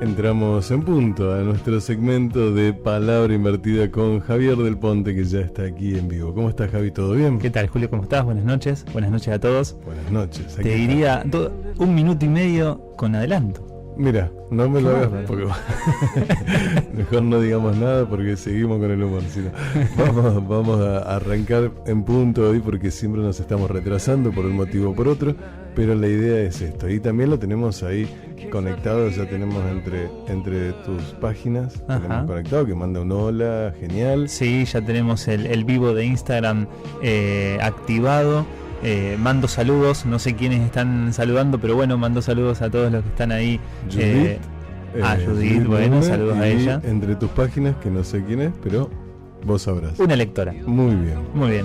Entramos en punto a nuestro segmento de Palabra Invertida con Javier Del Ponte, que ya está aquí en vivo. ¿Cómo estás, Javi? ¿Todo bien? ¿Qué tal, Julio? ¿Cómo estás? Buenas noches a todos. Buenas noches. Te diría 1 minuto y medio con adelanto. Mira, no me lo hagas porque mejor no digamos nada porque seguimos con el humor. Sino vamos a arrancar en punto hoy porque siempre nos estamos retrasando por un motivo o por otro, pero la idea es esto. Y también lo tenemos ahí conectado, ya tenemos entre tus páginas, tenemos conectado, que manda un hola, genial. Sí, ya tenemos el vivo de Instagram activado. Mando saludos, no sé quiénes están saludando, pero bueno, mando saludos a todos los que están ahí. Judith, Judith, bueno, saludos a ella. Entre tus páginas, que no sé quién es, pero vos sabrás. Una lectora. Muy bien. Muy bien.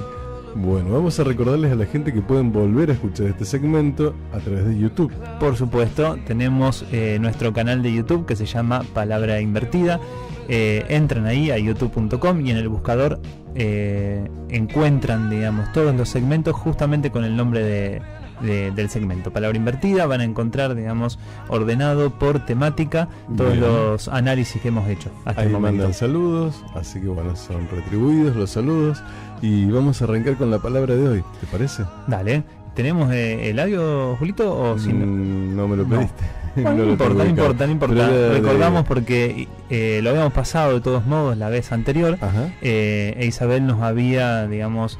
Bueno, vamos a recordarles a la gente que pueden volver a escuchar este segmento a través de YouTube. Por supuesto, tenemos nuestro canal de YouTube que se llama Palabra Invertida. Entran ahí a youtube.com y en el buscador encuentran, digamos, todos los segmentos justamente con el nombre del segmento Palabra Invertida. Van a encontrar, digamos, ordenado por temática todos los análisis que hemos hecho hasta el momento. Mandan saludos, así que bueno, son retribuidos los saludos y vamos a arrancar con la palabra de hoy, ¿te parece? Dale. ¿Tenemos el audio, Julito? O si no me lo pediste. Bueno, no importa. Recordamos porque lo habíamos pasado de todos modos la vez anterior. Isabel nos había, digamos,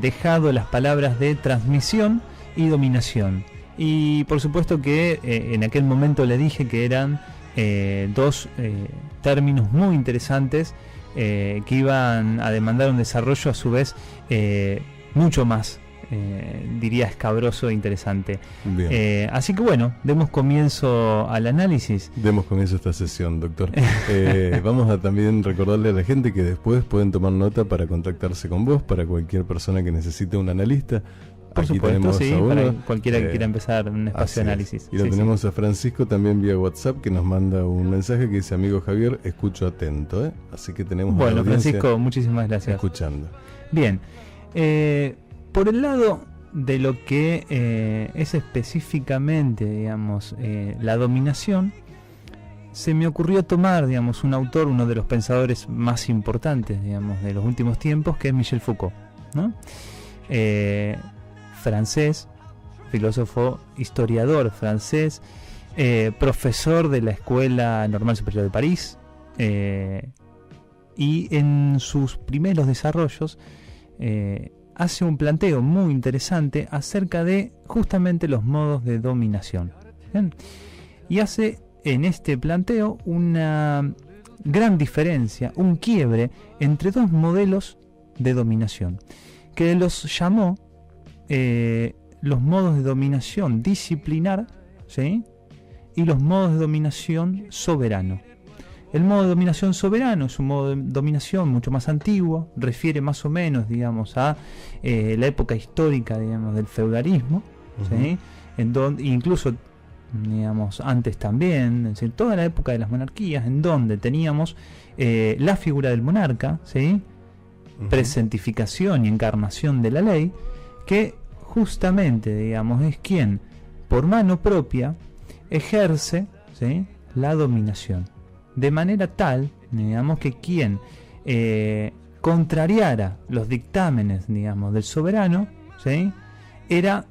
dejado las palabras de transmisión y dominación. Y por supuesto que en aquel momento le dije que eran dos términos muy interesantes que iban a demandar un desarrollo a su vez mucho más diría escabroso e interesante. Así que bueno, demos comienzo al análisis. Demos comienzo a esta sesión, doctor. Vamos a también recordarle a la gente que después pueden tomar nota para contactarse con vos, para cualquier persona que necesite un analista. Por Aquí supuesto, sí, uno, para cualquiera que quiera empezar un espacio de análisis. Y lo tenemos a Francisco también vía WhatsApp, que nos manda un mensaje que dice: amigo Javier, escucho atento. Así que tenemos bueno, Francisco, muchísimas gracias. Escuchando. Bien, por el lado de lo que es específicamente, digamos, la dominación, se me ocurrió tomar, digamos, un autor, uno de los pensadores más importantes, digamos, de los últimos tiempos, que es Michel Foucault, ¿no? Francés, filósofo, historiador francés, profesor de la Escuela Normal Superior de París, y en sus primeros desarrollos hace un planteo muy interesante acerca de justamente los modos de dominación. ¿Bien? Y hace en este planteo una gran diferencia, un quiebre entre dos modelos de dominación, que los llamó los modos de dominación disciplinar, ¿sí? Y los modos de dominación soberano. El modo de dominación soberano es un modo de dominación mucho más antiguo, refiere más o menos, digamos, a la época histórica, digamos, del feudalismo, ¿sí? En donde, incluso, digamos, antes también, es decir, toda la época de las monarquías, en donde teníamos la figura del monarca, ¿sí? Presentificación y encarnación de la ley, que justamente, digamos, es quien por mano propia ejerce, ¿sí? La dominación, de manera tal, digamos, que quien contrariara los dictámenes, digamos, del soberano, ¿sí? Era,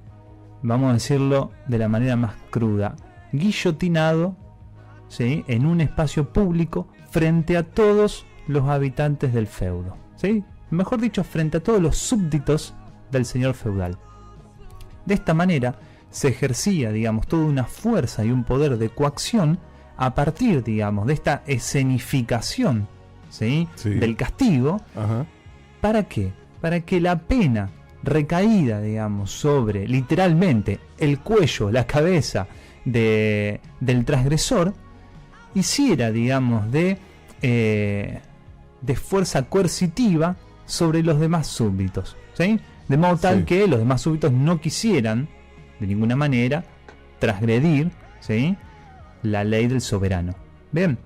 vamos a decirlo de la manera más cruda, guillotinado, ¿sí? En un espacio público frente a todos los habitantes del feudo, ¿sí? Mejor dicho, frente a todos los súbditos del señor feudal. De esta manera se ejercía, digamos, toda una fuerza y un poder de coacción a partir, digamos, de esta escenificación, ¿sí? Del castigo. ¿Para qué? Para que la pena recaída, digamos, sobre literalmente el cuello, la cabeza del transgresor, hiciera, digamos, de fuerza coercitiva sobre los demás súbditos, ¿sí? De modo tal que los demás súbditos no quisieran de ninguna manera transgredir, ¿sí? La ley del soberano. Bien,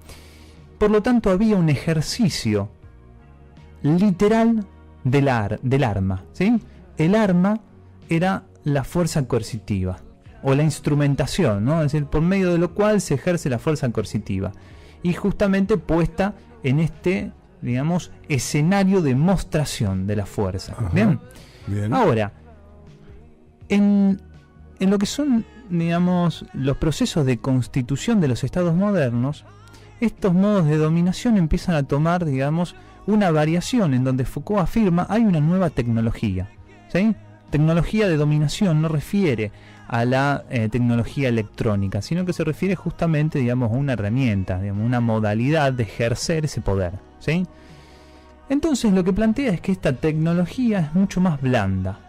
por lo tanto había un ejercicio literal del arma, ¿sí? El arma era la fuerza coercitiva, o la instrumentación, ¿no? Es decir, por medio de lo cual se ejerce la fuerza coercitiva. Y justamente puesta en este, digamos, escenario de mostración de la fuerza. Ajá. Bien. Bien. Ahora, en lo que son, digamos, los procesos de constitución de los estados modernos, estos modos de dominación empiezan a tomar, digamos, una variación en donde Foucault afirma hay una nueva tecnología, ¿sí? Tecnología de dominación no refiere a la tecnología electrónica, sino que se refiere justamente, digamos, a una herramienta, digamos, una modalidad de ejercer ese poder, ¿sí? Entonces lo que plantea es que esta tecnología es mucho más blanda,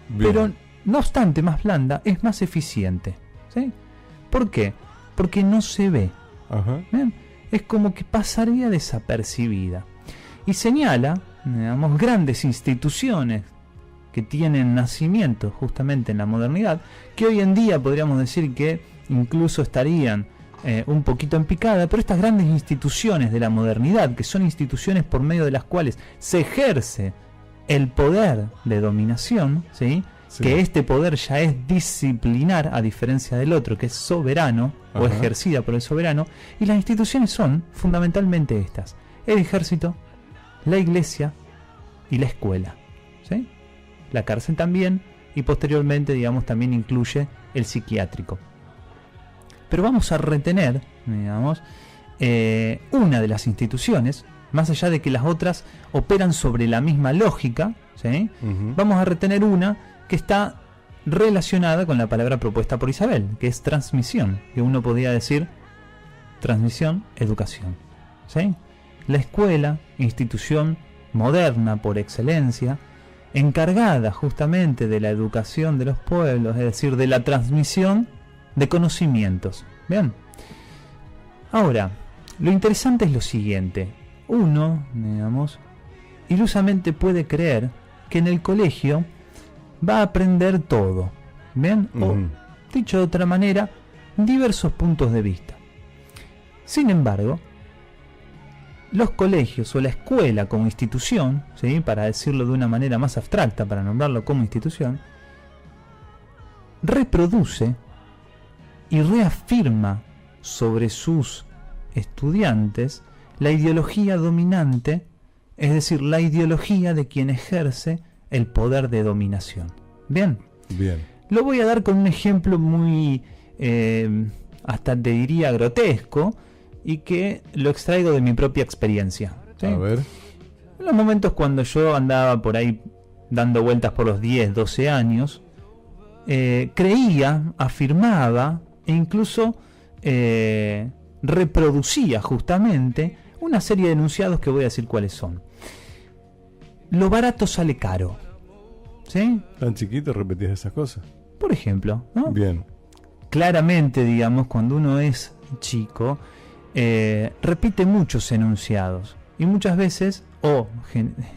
Bien. pero no obstante más blanda, es más eficiente, ¿sí? ¿Por qué? Porque no se ve. Ajá. ¿Bien? Es como que pasaría desapercibida. Y señala, digamos, grandes instituciones que tienen nacimiento justamente en la modernidad, que hoy en día podríamos decir que incluso estarían un poquito en picada, pero estas grandes instituciones de la modernidad, que son instituciones por medio de las cuales se ejerce el poder de dominación, ¿sí? Sí. Que este poder ya es disciplinar, a diferencia del otro, que es soberano, o Ajá. ejercida por el soberano, y las instituciones son fundamentalmente estas: el ejército, la iglesia y la escuela, ¿sí? La cárcel también, y posteriormente, digamos, también incluye el psiquiátrico. Pero vamos a retener, digamos, una de las instituciones, más allá de que las otras operan sobre la misma lógica, ¿sí? Ujú. Vamos a retener una que está relacionada con la palabra propuesta por Isabel, que es transmisión, que uno podría decir transmisión, educación, ¿sí? La escuela, institución moderna por excelencia, encargada justamente de la educación de los pueblos, es decir, de la transmisión de conocimientos. Bien. Ahora, lo interesante es lo siguiente. Uno, digamos, ilusamente puede creer que en el colegio va a aprender todo. ¿Bien? O, Ujú. dicho de otra manera, diversos puntos de vista. Sin embargo, los colegios o la escuela como institución, ¿sí? Para decirlo de una manera más abstracta, para nombrarlo como institución, reproduce y reafirma sobre sus estudiantes la ideología dominante, es decir, la ideología de quien ejerce el poder de dominación. Bien, Bien. lo voy a dar con un ejemplo muy, hasta te diría grotesco, y que lo extraigo de mi propia experiencia, ¿sí? A ver. En los momentos cuando yo andaba por ahí dando vueltas por los 10, 12 años, creía, afirmaba e incluso reproducía justamente una serie de enunciados que voy a decir cuáles son. Lo barato sale caro, ¿sí? Tan chiquito repetías esas cosas. Por ejemplo, ¿no? Bien. Claramente, digamos, cuando uno es chico, repite muchos enunciados y muchas veces, o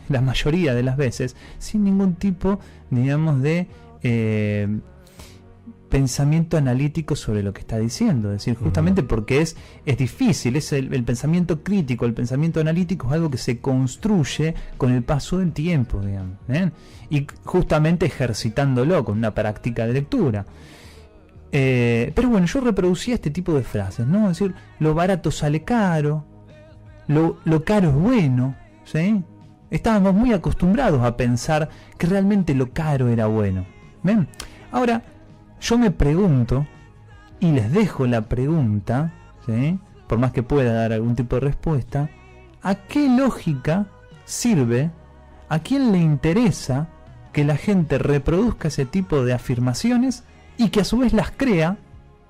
la mayoría de las veces, sin ningún tipo, digamos, de pensamiento analítico sobre lo que está diciendo. Es decir, justamente porque es difícil, es el pensamiento crítico, el pensamiento analítico es algo que se construye con el paso del tiempo, digamos, ¿eh? Y justamente ejercitándolo con una práctica de lectura. Pero bueno, yo reproducía este tipo de frases, ¿no? Es decir, lo barato sale caro, lo caro es bueno, ¿sí? Estábamos muy acostumbrados a pensar que realmente lo caro era bueno. ¿Ven? Ahora, yo me pregunto, y les dejo la pregunta, ¿sí? Por más que pueda dar algún tipo de respuesta, ¿a qué lógica sirve, a quién le interesa que la gente reproduzca ese tipo de afirmaciones y que a su vez las crea,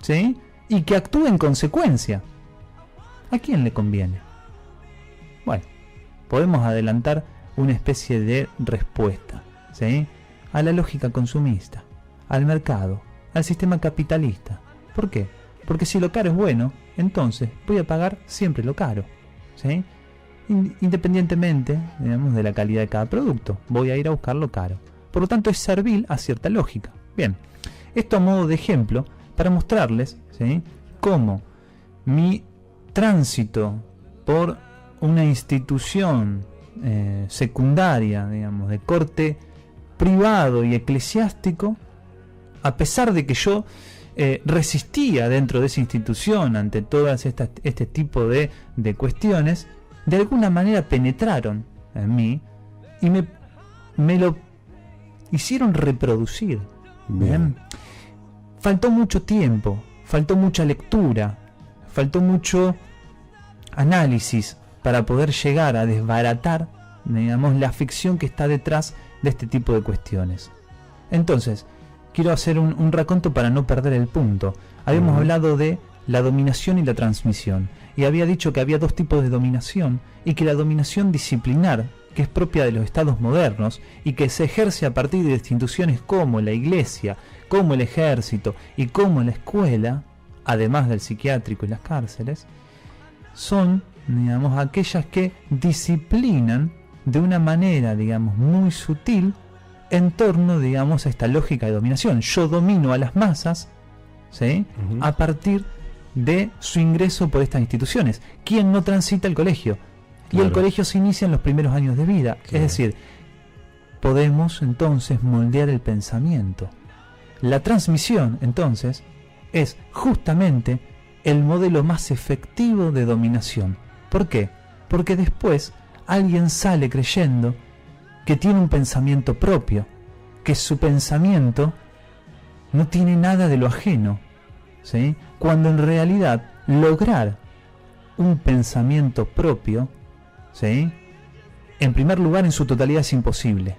¿sí? Y que actúe en consecuencia? ¿A quién le conviene? Bueno, podemos adelantar una especie de respuesta, ¿sí? A la lógica consumista, al mercado, al sistema capitalista. ¿Por qué? Porque si lo caro es bueno, entonces voy a pagar siempre lo caro, ¿sí? Independientemente, digamos, de la calidad de cada producto, voy a ir a buscar lo caro. Por lo tanto, es servil a cierta lógica. Bien, esto a modo de ejemplo para mostrarles, ¿sí?, cómo mi tránsito por una institución secundaria, digamos, de corte privado y eclesiástico, a pesar de que yo resistía dentro de esa institución ante todas este tipo de cuestiones, de alguna manera penetraron en mí y me lo hicieron reproducir. Bien. Faltó mucho tiempo, faltó mucha lectura, faltó mucho análisis para poder llegar a desbaratar, digamos, la ficción que está detrás de este tipo de cuestiones. Entonces, quiero hacer un raconto para no perder el punto. Habíamos hablado de la dominación y la transmisión, y había dicho que había dos tipos de dominación, y que la dominación disciplinar, que es propia de los estados modernos, y que se ejerce a partir de instituciones como la iglesia, como el ejército, y como la escuela, además del psiquiátrico y las cárceles, son, digamos, aquellas que disciplinan de una manera, digamos, muy sutil en torno, digamos, a esta lógica de dominación. Yo domino a las masas, ¿sí? A partir de su ingreso por estas instituciones. ¿Quién no transita el colegio? Y el colegio se inicia en los primeros años de vida. Es decir, podemos entonces moldear el pensamiento. La transmisión, entonces, es justamente el modelo más efectivo de dominación. ¿Por qué? Porque después alguien sale creyendo que tiene un pensamiento propio, que su pensamiento no tiene nada de lo ajeno, ¿sí? Cuando en realidad lograr un pensamiento propio, ¿sí?, en primer lugar en su totalidad es imposible,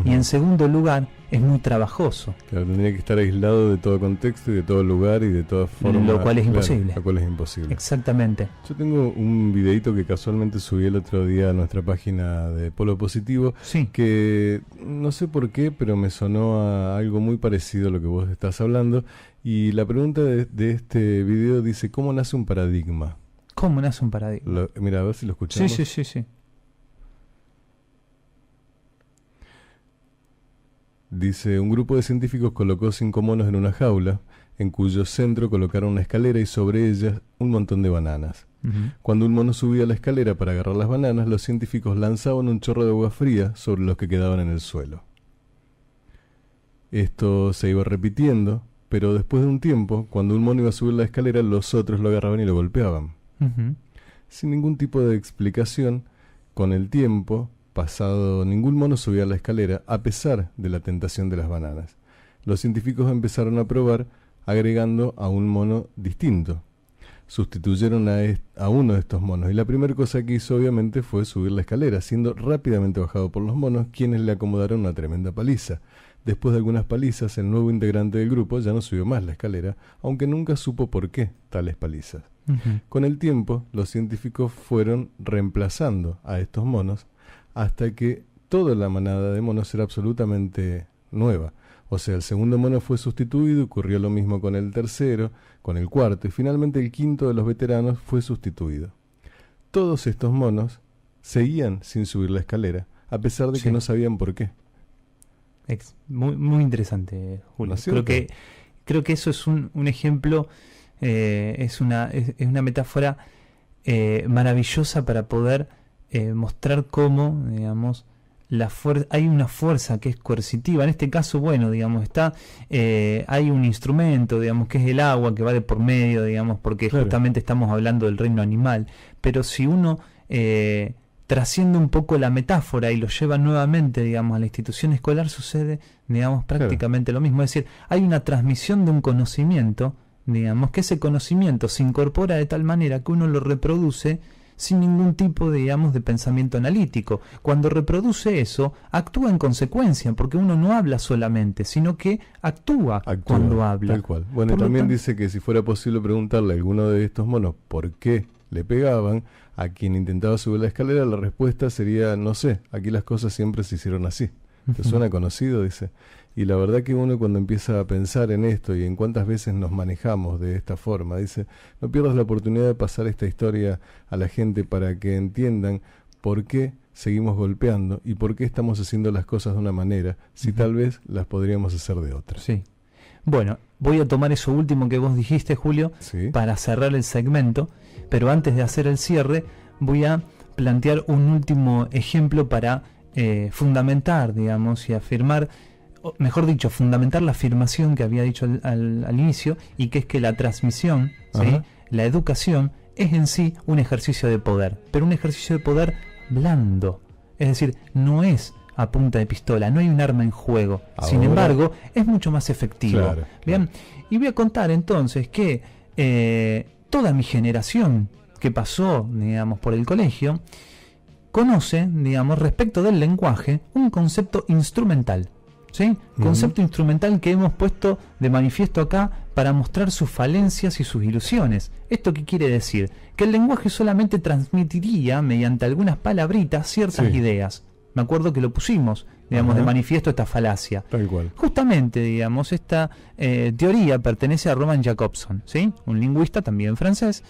y en segundo lugar es muy trabajoso. Claro, tendría que estar aislado de todo contexto y de todo lugar y de todas formas. Lo cual es imposible. Lo cual es imposible. Exactamente. Yo tengo un videito que casualmente subí el otro día a nuestra página de Polo Positivo, Sí. que no sé por qué, pero me sonó a algo muy parecido a lo que vos estás hablando. Y la pregunta de este video dice, ¿cómo nace un paradigma? ¿Cómo nace un paradigma? Mira, a ver si lo escuchamos. Sí. Dice, un grupo de científicos colocó 5 monos en una jaula, en cuyo centro colocaron una escalera y sobre ella un montón de bananas. Cuando un mono subía a la escalera para agarrar las bananas, los científicos lanzaban un chorro de agua fría sobre los que quedaban en el suelo. Esto se iba repitiendo, pero después de un tiempo, cuando un mono iba a subir la escalera, los otros lo agarraban y lo golpeaban. Sin ningún tipo de explicación, con el tiempo pasado, ningún mono subía a la escalera, a pesar de la tentación de las bananas. Los científicos empezaron a probar agregando a un mono distinto. Sustituyeron a uno de estos monos, y la primera cosa que hizo obviamente fue subir la escalera, siendo rápidamente bajado por los monos, quienes le acomodaron una tremenda paliza. Después de algunas palizas, el nuevo integrante del grupo ya no subió más la escalera, aunque nunca supo por qué tales palizas. Con el tiempo, los científicos fueron reemplazando a estos monos hasta que toda la manada de monos era absolutamente nueva. O sea, el segundo mono fue sustituido, ocurrió lo mismo con el tercero, con el cuarto, y finalmente el quinto de los veteranos fue sustituido. Todos estos monos seguían sin subir la escalera, a pesar de que no sabían por qué. Muy, muy interesante, Julio. ¿No Creo que eso es un ejemplo, es una metáfora maravillosa para poder mostrar cómo, digamos, hay una fuerza que es coercitiva. En este caso, bueno, digamos, hay un instrumento, digamos, que es el agua, que va de por medio, digamos, porque justamente estamos hablando del reino animal. Pero si uno trasciende un poco la metáfora y lo lleva nuevamente, digamos, a la institución escolar, sucede, digamos, prácticamente lo mismo. Es decir, hay una transmisión de un conocimiento, digamos, que ese conocimiento se incorpora de tal manera que uno lo reproduce sin ningún tipo, digamos, de pensamiento analítico. Cuando reproduce eso, actúa en consecuencia, porque uno no habla solamente, sino que actúa cuando habla. Tal cual. Bueno, también dice que si fuera posible preguntarle a alguno de estos monos por qué le pegaban a quien intentaba subir la escalera, la respuesta sería, no sé, aquí las cosas siempre se hicieron así. ¿Te suena conocido? Dice. Y la verdad que uno cuando empieza a pensar en esto y en cuántas veces nos manejamos de esta forma, dice, no pierdas la oportunidad de pasar esta historia a la gente para que entiendan por qué seguimos golpeando y por qué estamos haciendo las cosas de una manera, si tal vez las podríamos hacer de otra. Sí. Bueno, voy a tomar eso último que vos dijiste, Julio, para cerrar el segmento, pero antes de hacer el cierre, voy a plantear un último ejemplo para fundamentar, digamos, y afirmar mejor dicho, fundamentar la afirmación que había dicho al inicio, y que es que la transmisión, ¿sí?, la educación, es en sí un ejercicio de poder, pero un ejercicio de poder blando. Es decir, no es a punta de pistola, no hay un arma en juego. Ahora, sin embargo, es mucho más efectivo. Claro, Bien, y voy a contar entonces que toda mi generación que pasó, digamos, por el colegio, conoce, digamos, respecto del lenguaje, un concepto instrumental. ¿Sí? Concepto instrumental que hemos puesto de manifiesto acá para mostrar sus falencias y sus ilusiones. ¿Esto qué quiere decir? Que el lenguaje solamente transmitiría, mediante algunas palabritas, ciertas ideas. Me acuerdo que lo pusimos, digamos, de manifiesto esta falacia. Tal cual. Justamente, digamos, esta teoría pertenece a Roman Jakobson, ¿sí? Un lingüista también francés.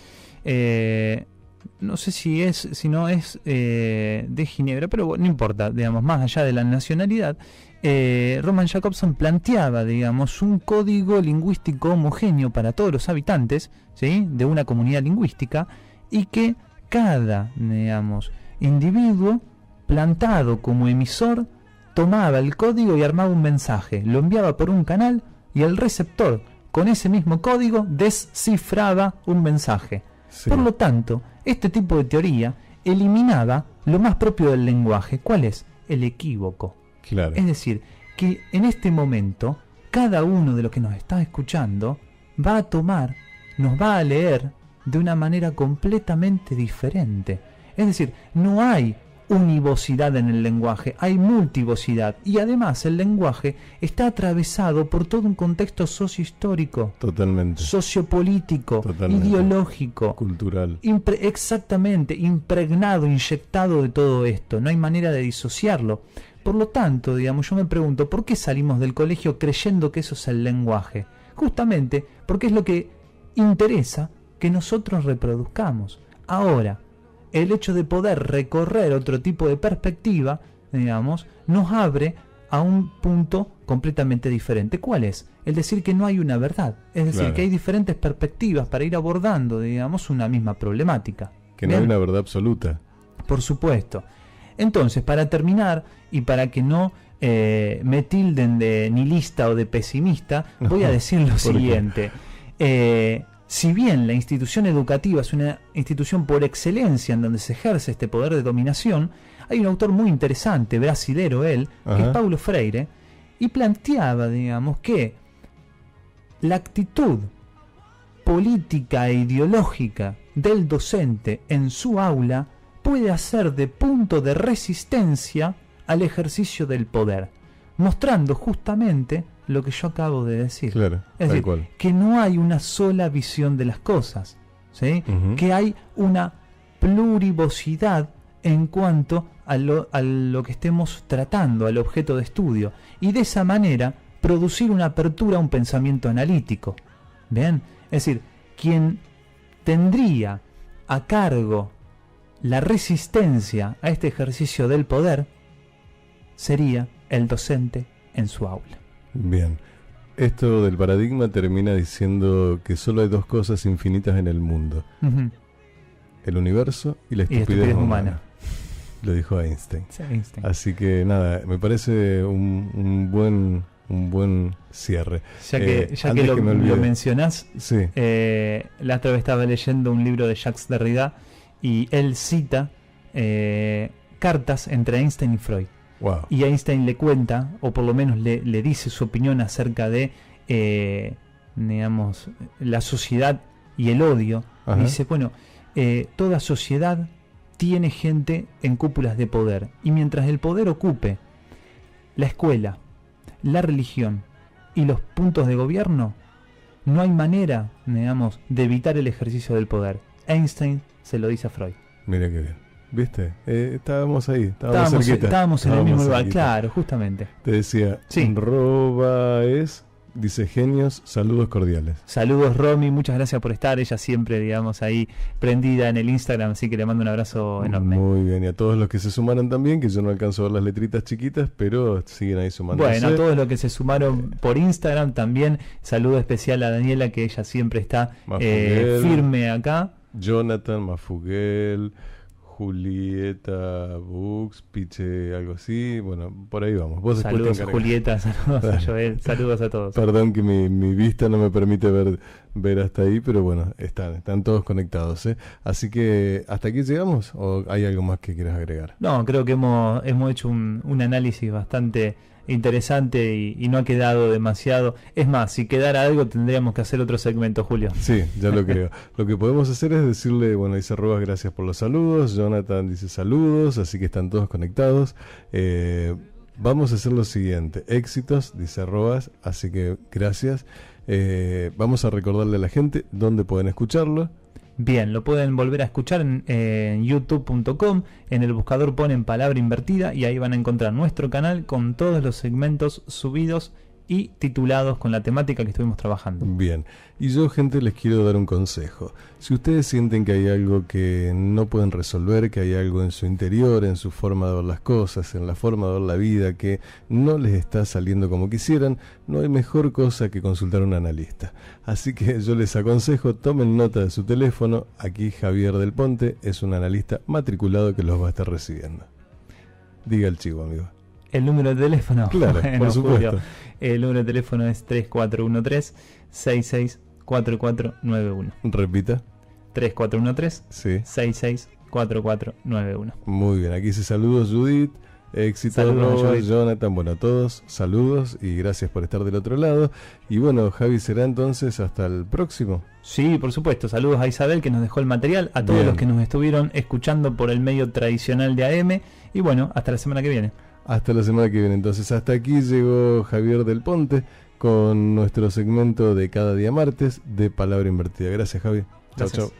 No sé si no es de Ginebra, pero bueno, no importa, digamos, más allá de la nacionalidad. Roman Jakobson planteaba, digamos, un código lingüístico homogéneo para todos los habitantes, ¿sí?, de una comunidad lingüística, y que cada, digamos, individuo plantado como emisor tomaba el código y armaba un mensaje, lo enviaba por un canal y el receptor con ese mismo código descifraba un mensaje. Sí. Por lo tanto, este tipo de teoría eliminaba lo más propio del lenguaje. ¿Cuál es? El equívoco. Claro. Es decir, que en este momento cada uno de los que nos está escuchando va a tomar, nos va a leer de una manera completamente diferente. Es decir, no hay univocidad en el lenguaje, hay multivocidad, y además el lenguaje está atravesado por todo un contexto sociohistórico, totalmente, sociopolítico, totalmente, ideológico, cultural, exactamente, impregnado, inyectado de todo esto. No hay manera de disociarlo. Por lo tanto, digamos, yo me pregunto, ¿por qué salimos del colegio creyendo que eso es el lenguaje? Justamente porque es lo que interesa que nosotros reproduzcamos. Ahora, el hecho de poder recorrer otro tipo de perspectiva, digamos, nos abre a un punto completamente diferente. ¿Cuál es? El decir que no hay una verdad. Es decir, claro, que hay diferentes perspectivas para ir abordando, digamos, una misma problemática. Que no hay una verdad absoluta. Por supuesto. Entonces, para terminar, y para que no me tilden de nihilista o de pesimista, voy a decir lo siguiente. Si bien la institución educativa es una institución por excelencia en donde se ejerce este poder de dominación, hay un autor muy interesante, brasilero él, que es Paulo Freire, y planteaba, digamos, que la actitud política e ideológica del docente en su aula puede hacer de punto de resistencia al ejercicio del poder, mostrando justamente lo que yo acabo de decir. Claro, es decir, cual, que no hay una sola visión de las cosas, ¿sí? Que hay una plurivocidad en cuanto a lo que estemos tratando, al objeto de estudio, y de esa manera producir una apertura a un pensamiento analítico. ¿Bien? Es decir, quien tendría a cargo la resistencia a este ejercicio del poder sería el docente en su aula. Bien, esto del paradigma termina diciendo que solo hay dos cosas infinitas en el mundo: el universo y la estupidez humana. Lo dijo Einstein. Sí, Einstein. Así que nada, me parece un buen cierre. Ya que lo mencionás, sí. La otra vez estaba leyendo un libro de Jacques Derrida y él cita cartas entre Einstein y Freud. Wow. Y Einstein le cuenta, o por lo menos le dice su opinión acerca de, digamos, la sociedad y el odio. Dice, bueno, toda sociedad tiene gente en cúpulas de poder, y mientras el poder ocupe la escuela, la religión y los puntos de gobierno, no hay manera, digamos, de evitar el ejercicio del poder. Einstein se lo dice a Freud. Mira qué bien. ¿Viste? Estábamos ahí, cerquita. Estábamos en el mismo lugar, claro, justamente. Te decía, sí. Dice genios, saludos cordiales. Saludos, Romy, muchas gracias por estar. Ella siempre, digamos, ahí prendida en el Instagram, así que le mando un abrazo enorme. Muy bien, y a todos los que se sumaron también, que yo no alcanzo a ver las letritas chiquitas, pero siguen ahí sumándose. Bueno, a todos los que se sumaron por Instagram también, saludo especial a Daniela, que ella siempre está firme acá. Jonathan, Mafuguel, Julieta Bux, Piche, algo así. Bueno, por ahí vamos. Vos Saludos a Julieta, saludos a Joel, saludos a todos. Perdón que mi vista no me permite ver hasta ahí, pero bueno, están todos conectados, ¿eh? Así que, ¿hasta aquí llegamos? ¿O hay algo más que quieras agregar? No, creo que hemos hecho un análisis bastante interesante y no ha quedado demasiado. Es más, si quedara algo tendríamos que hacer otro segmento, Julio. Sí, ya lo creo. Lo que podemos hacer es decirle, bueno, dice Robas, gracias por los saludos. Jonathan dice saludos, así que están todos conectados. Vamos a hacer lo siguiente. Éxitos, dice Robas, así que gracias. Vamos a recordarle a la gente dónde pueden escucharlo. Bien, lo pueden volver a escuchar en youtube.com, en el buscador ponen palabra invertida y ahí van a encontrar nuestro canal con todos los segmentos subidos y titulados con la temática que estuvimos trabajando. Bien, y yo, gente, les quiero dar un consejo. Si ustedes sienten que hay algo que no pueden resolver, que hay algo en su interior, en su forma de ver las cosas, en la forma de ver la vida, que no les está saliendo como quisieran, no hay mejor cosa que consultar a un analista. Así que yo les aconsejo, tomen nota de su teléfono. Aquí Javier del Ponte es un analista matriculado que los va a estar recibiendo. Diga el chivo, amigo. El número de teléfono, claro, bueno, por supuesto. Julio, el número de teléfono es 3413-664491. Repita. 3413-664491. Muy bien, aquí dice saludos Judith, éxito Robas, Jonathan, bueno, a todos, saludos y gracias por estar del otro lado. Y bueno, Javi, será entonces hasta el próximo. Sí, por supuesto, saludos a Isabel que nos dejó el material, a todos los que nos estuvieron escuchando por el medio tradicional de AM y bueno, hasta la semana que viene. Hasta la semana que viene. Entonces, hasta aquí llegó Javier del Ponte con nuestro segmento de cada día martes de Palabra Invertida. Gracias, Javi. Chao, chao.